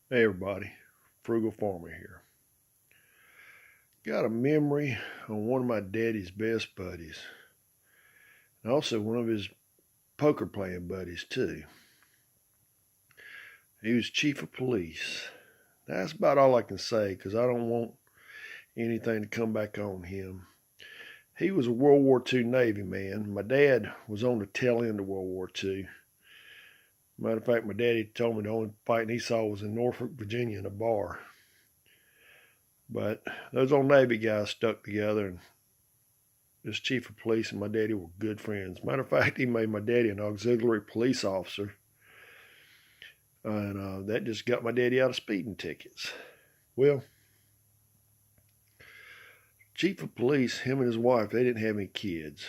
Hey everybody, Frugal Farmer here. Got a memory on one of my daddy's best buddies, and also one of his poker playing buddies too. He was chief of police. That's about all I can say because I don't want anything to come back on him. He was a World War II Navy man. My dad was on the tail end of World War II. Matter of fact, my daddy told me the only fighting he saw was in Norfolk, Virginia in a bar. But those old Navy guys stuck together, and this chief of police and my daddy were good friends. Matter of fact, he made my daddy an auxiliary police officer, and that just got my daddy out of speeding tickets. Well, chief of police, him and his wife, they didn't have any kids.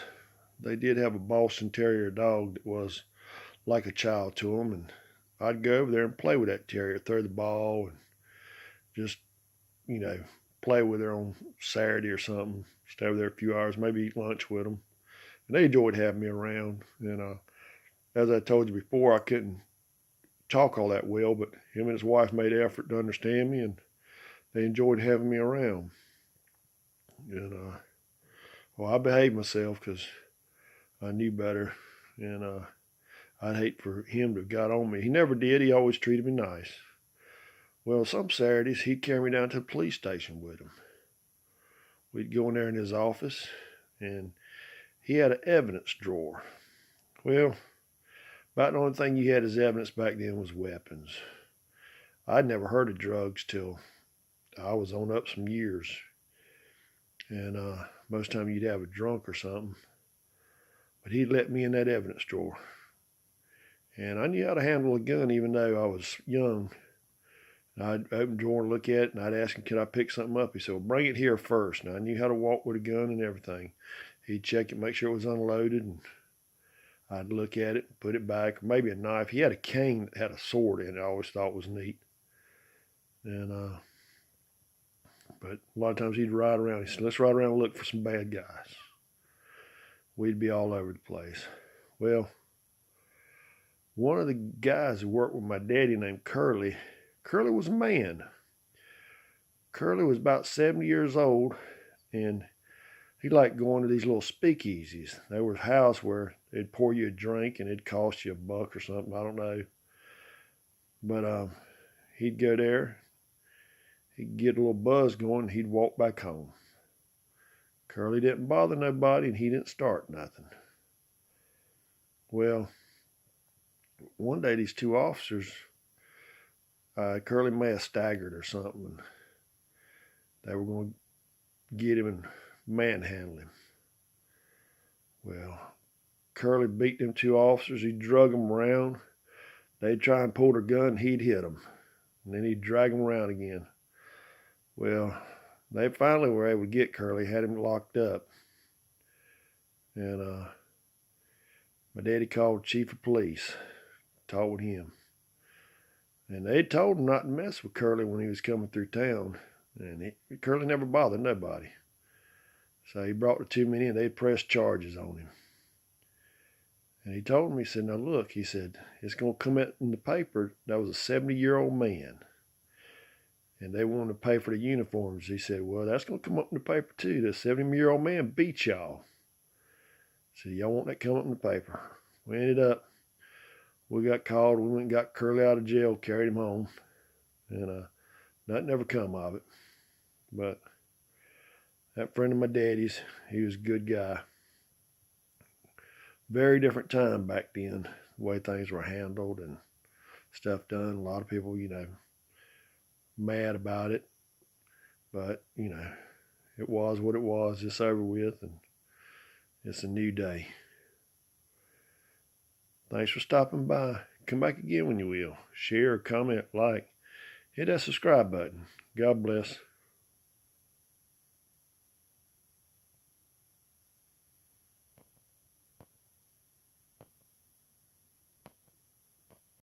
They did have a Boston Terrier dog that was like a child to them, and I'd go over there and play with that terrier, throw the ball, and just, you know, play with her on Saturday or something. Stay over there a few hours, maybe eat lunch with them. And they enjoyed having me around. And as I told you before, I couldn't talk all that well, but him and his wife made an effort to understand me, and they enjoyed having me around. And well, I behaved myself because I knew better, and I'd hate for him to have got on me. He never did. He always treated me nice. Well, some Saturdays he'd carry me down to the police station with him. We'd go in there in his office, and he had an evidence drawer. Well, about the only thing you had as evidence back then was weapons. I'd never heard of drugs till I was on up some years. And most of the time you'd have a drunk or something. But he'd let me in that evidence drawer. And I knew how to handle a gun even though I was young. I'd open the drawer and look at it, and I'd ask him, could I pick something up? He said, well, bring it here first. And I knew how to walk with a gun and everything. He'd check it, make sure it was unloaded, and I'd look at it, put it back, or maybe a knife. He had a cane that had a sword in it. I always thought was neat. And but a lot of times he'd ride around. He said, let's ride around and look for some bad guys. We'd be all over the place. Well, one of the guys who worked with my daddy named Curly was a man. Curly was about 70 years old, and he liked going to these little speakeasies. There was a house where they'd pour you a drink and it'd cost you $1 or something. I don't know. But he'd go there. He'd get a little buzz going, and he'd walk back home. Curly didn't bother nobody, and he didn't start nothing. Well, one day these two officers, Curly may have staggered or something, and they were going to get him and manhandle him. Well, Curly beat them two officers. He drug them around. They'd try and pull their gun, he'd hit them, and then he'd drag them around again. Well, they finally were able to get Curly, had him locked up. And my daddy called chief of police, talked with him. And they told him not to mess with Curly when he was coming through town. And Curly never bothered nobody. So he brought the two men in. They pressed charges on him. And he told him, he said, now look, he said, it's going to come out in the paper that was a 70-year-old man. And they wanted to pay for the uniforms. He said, well, that's going to come up in the paper too. The 70-year-old man beat y'all. He said, y'all want that come up in the paper? We ended up, we got called. We went and got Curly out of jail, carried him home. And nothing ever come of it. But that friend of my daddy's, he was a good guy. Very different time back then, the way things were handled and stuff done. A lot of people, mad about it. But, it was what it was. It's over with, and it's a new day. Thanks for stopping by. Come back again when you will. Share, comment, like. Hit that subscribe button. God bless.